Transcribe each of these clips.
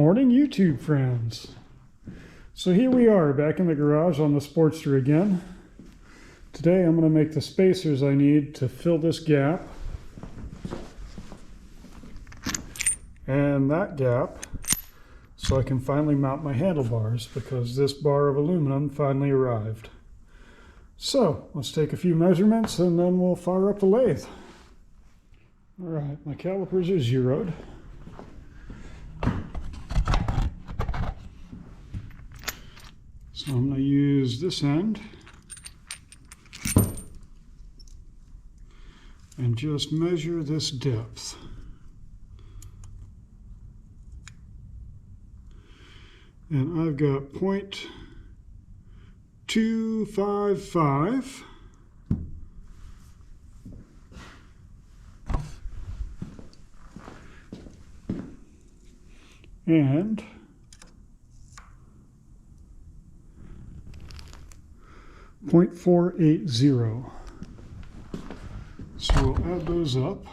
morning, YouTube friends. So here we are back in the garage on the Sportster again. Today I'm going to make the spacers I need to fill this gap and that gap so I can finally mount my handlebars because this bar of aluminum finally arrived. So let's take a few measurements and then we'll fire up the lathe. Alright, my calipers are zeroed. So I'm going to use this end and just measure this depth. And I've got 0.255. And 0.480. So we'll add those up.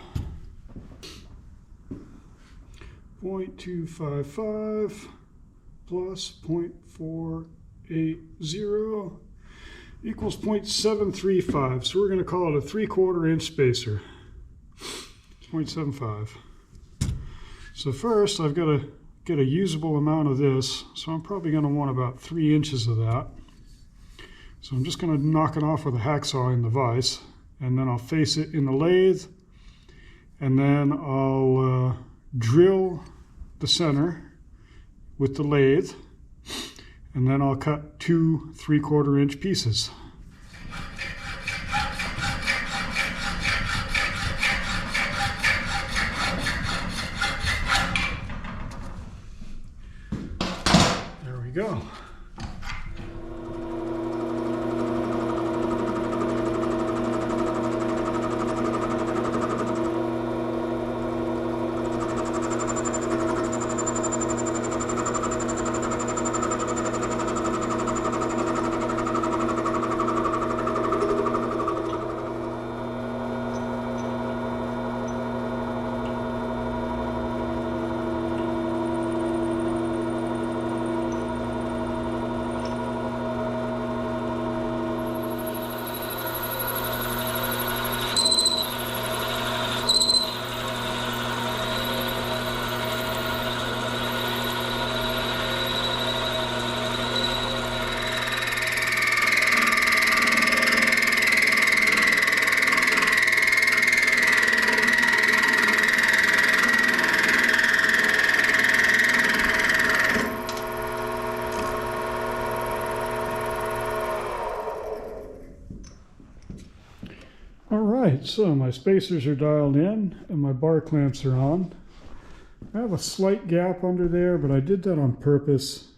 0.255 plus 0.480 equals 0.735. So we're going to call it a 3/4 inch spacer. 0.75. So first I've got to get a usable amount of this. So I'm probably going to want about 3 inches of that. So I'm just going to knock it off with a hacksaw in the vise, and then I'll face it in the lathe, and then I'll drill the center with the lathe, and then I'll cut 2 3/4 inch pieces. There we go. Alright, so my spacers are dialed in and my bar clamps are on. I have a slight gap under there, but I did that on purpose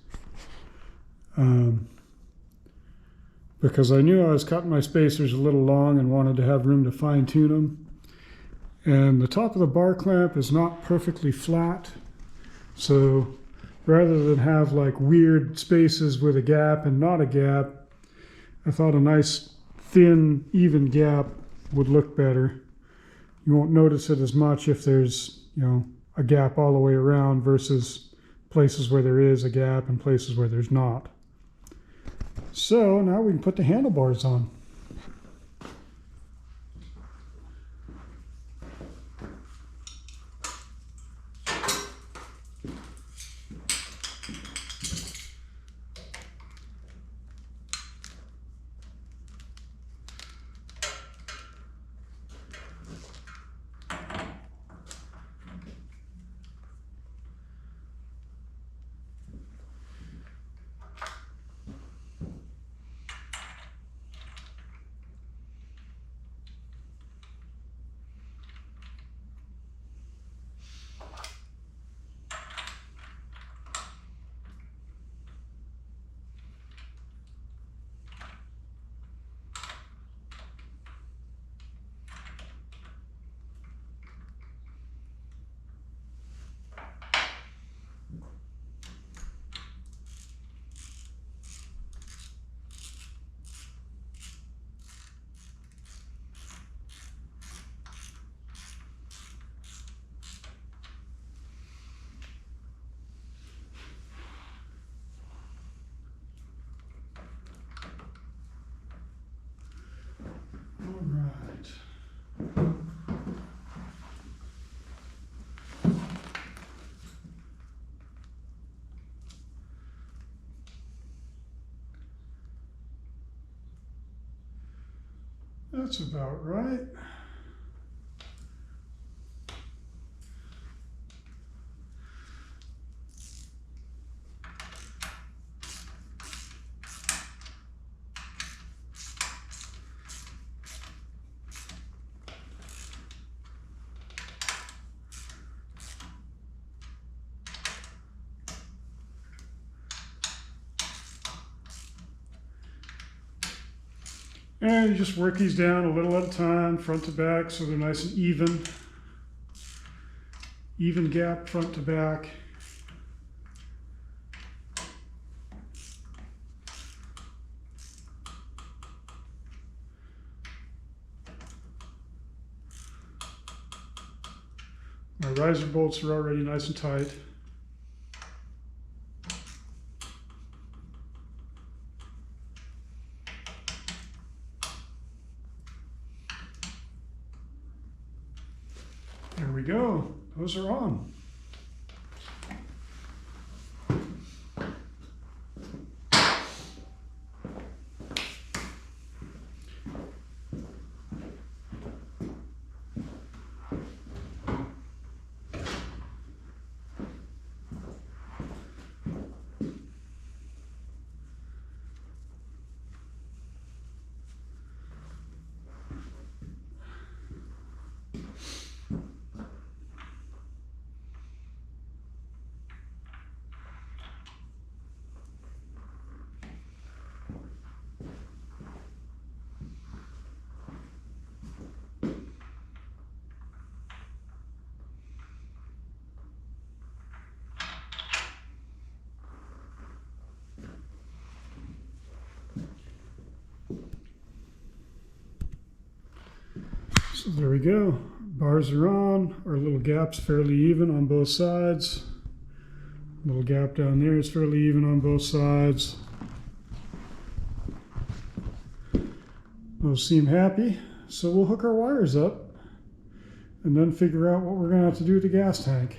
because I knew I was cutting my spacers a little long and wanted to have room to fine tune them. And the top of the bar clamp is not perfectly flat, so rather than have like weird spaces with a gap and not a gap, I thought a nice thin even gap would look better. You won't notice it as much if there's, a gap all the way around versus places where there is a gap and places where there's not. So now we can put the handlebars on. That's about right. And you just work these down a little at a time, front to back, so they're nice and even. Even gap front to back. My riser bolts are already nice and tight. There we go. Those are on. So there we go. Bars are on. Our little gap's fairly even on both sides. Little gap down there is fairly even on both sides. Those seem happy. So we'll hook our wires up and then figure out what we're going to have to do with the gas tank.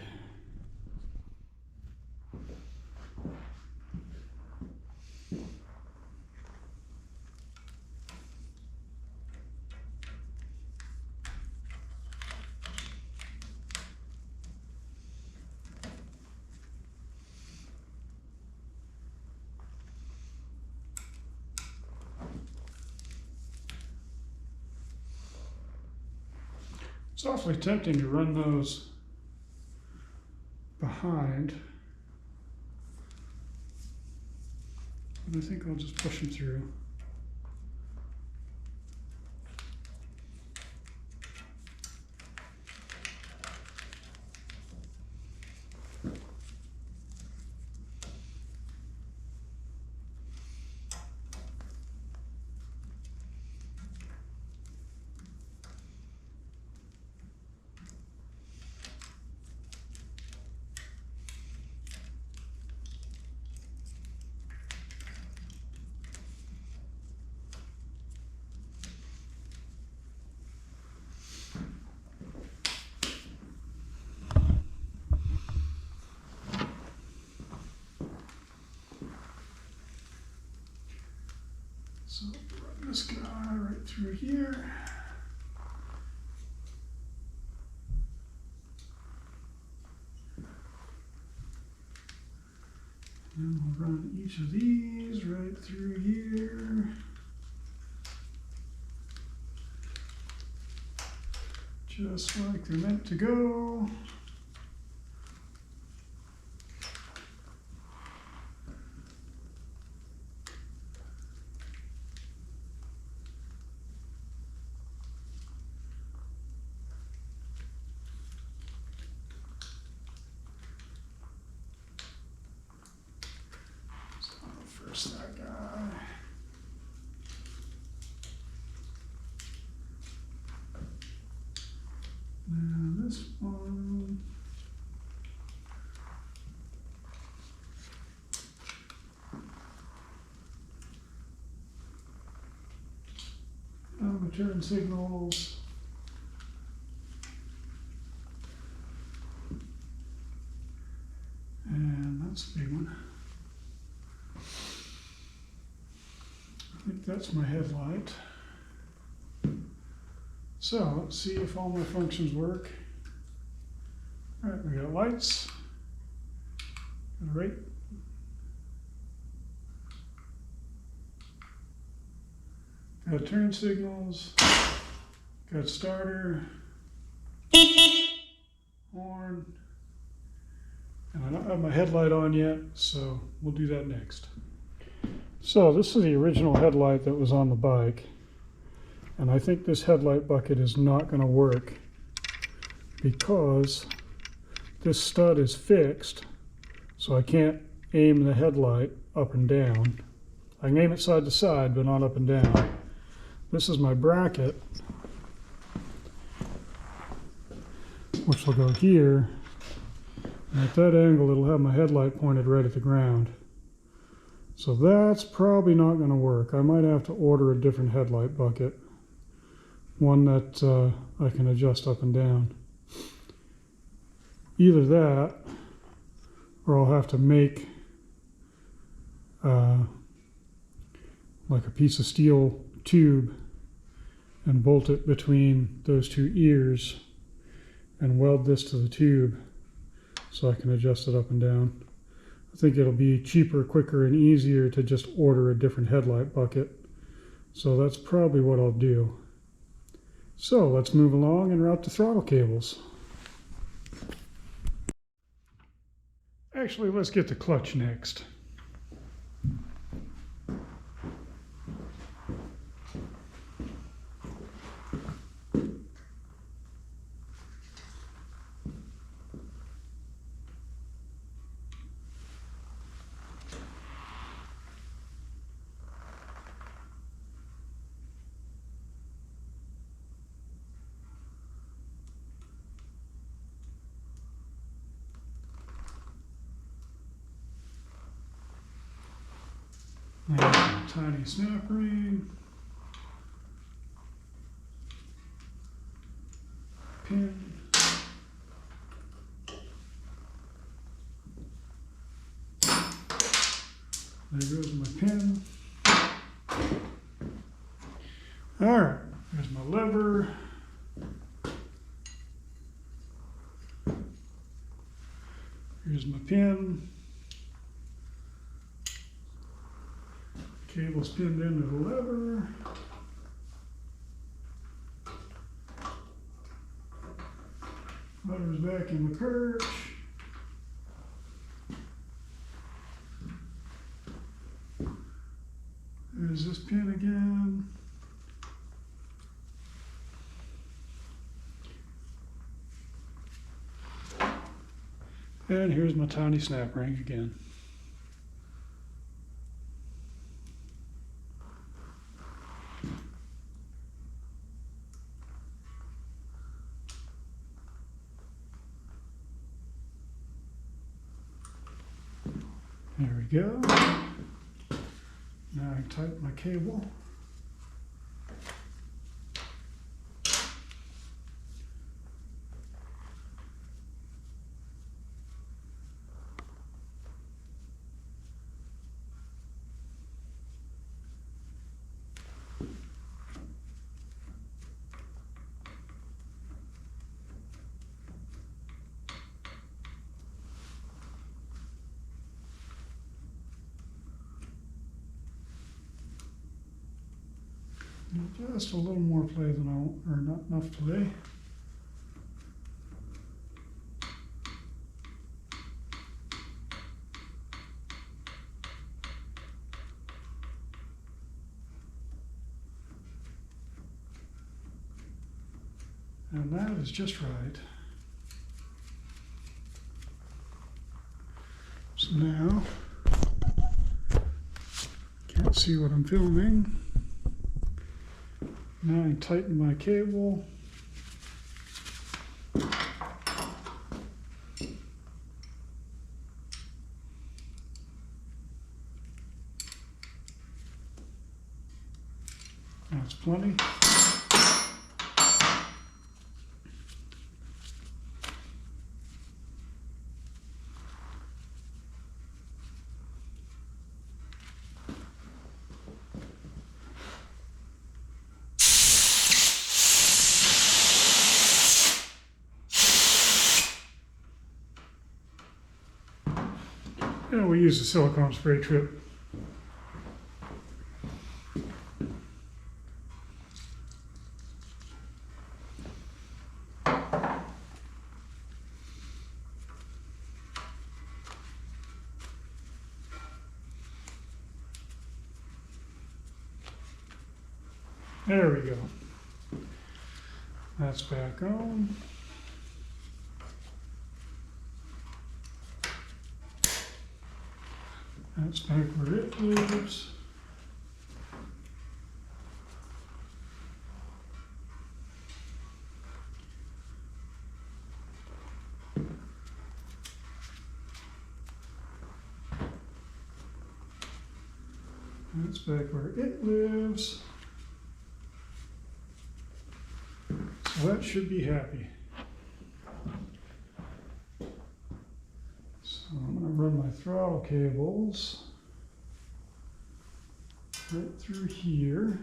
It's awfully tempting to run those behind, but I think I'll just push them through. So run this guy right through here. And we'll run each of these right through here. Just like they're meant to go. First that guy. Now this one. Now the turn signals. And that's a big one. I think that's my headlight. So let's see if all my functions work. All right, we got lights. All right. Got turn signals. Got starter. Horn. And I don't have my headlight on yet, so we'll do that next. So this is the original headlight that was on the bike. And I think this headlight bucket is not going to work because this stud is fixed, so I can't aim the headlight up and down. I can aim it side to side, but not up and down. This is my bracket, which will go here. And at that angle, it'll have my headlight pointed right at the ground. So that's probably not going to work. I might have to order a different headlight bucket. One that I can adjust up and down. Either that, or I'll have to make like a piece of steel tube and bolt it between those two ears and weld this to the tube so I can adjust it up and down. I think it'll be cheaper, quicker, and easier to just order a different headlight bucket. So that's probably what I'll do. So let's move along and route the throttle cables. Actually, let's get the clutch next. Tiny snap ring, pin, there goes my pin. All right, here's my lever. Here's my pin. Cable's pinned into the lever. Lever's back in the perch. There's this pin again. And here's my tiny snap ring again. There we go. Now I tighten my cable. Just a little more play than I want, or not enough play. And that is just right. So now, can't see what I'm filming. Now I tighten my cable. That's plenty. And we'll use the silicone spray trip. There we go. That's back on. That's back where it lives. That's back where it lives. So that should be happy. So I'm going to run my throttle cables right through here.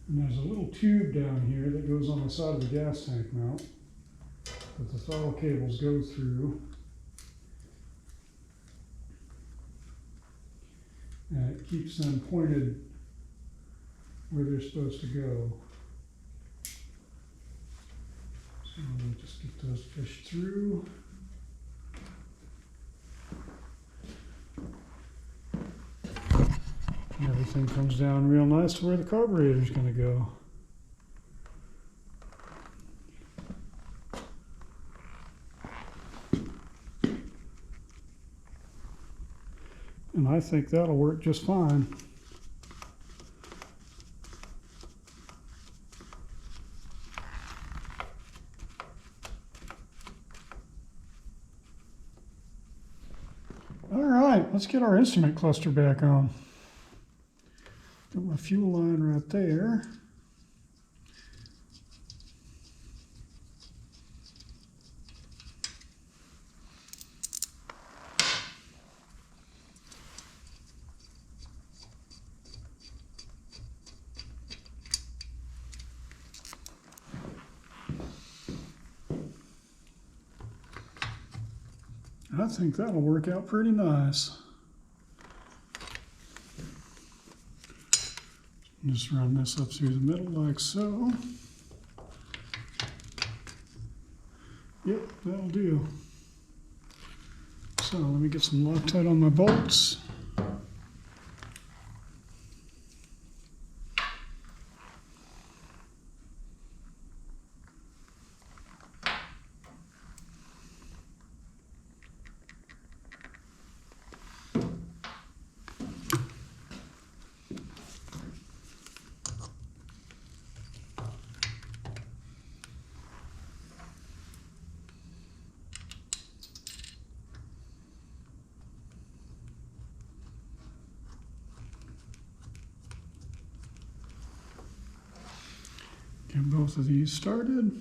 And there's a little tube down here that goes on the side of the gas tank mount that the throttle cables go through. And it keeps them pointed where they're supposed to go. So we'll just get those pushed through. And everything comes down real nice to where the carburetor is going to go. And I think that'll work just fine. All right, let's get our instrument cluster back on. Got my fuel line right there. I think that'll work out pretty nice. Just run this up through the middle like so. Yep, that'll do. So let me get some Loctite on my bolts. Get both of these started.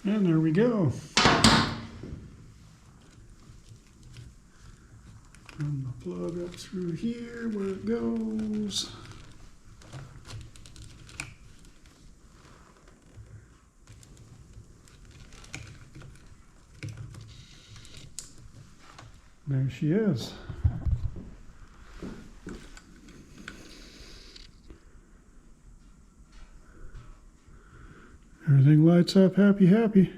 And there we go. Run the plug up through here where it goes. There she is. Everything lights up happy, happy.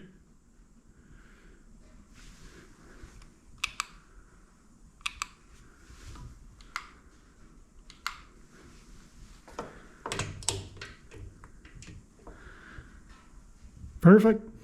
Perfect.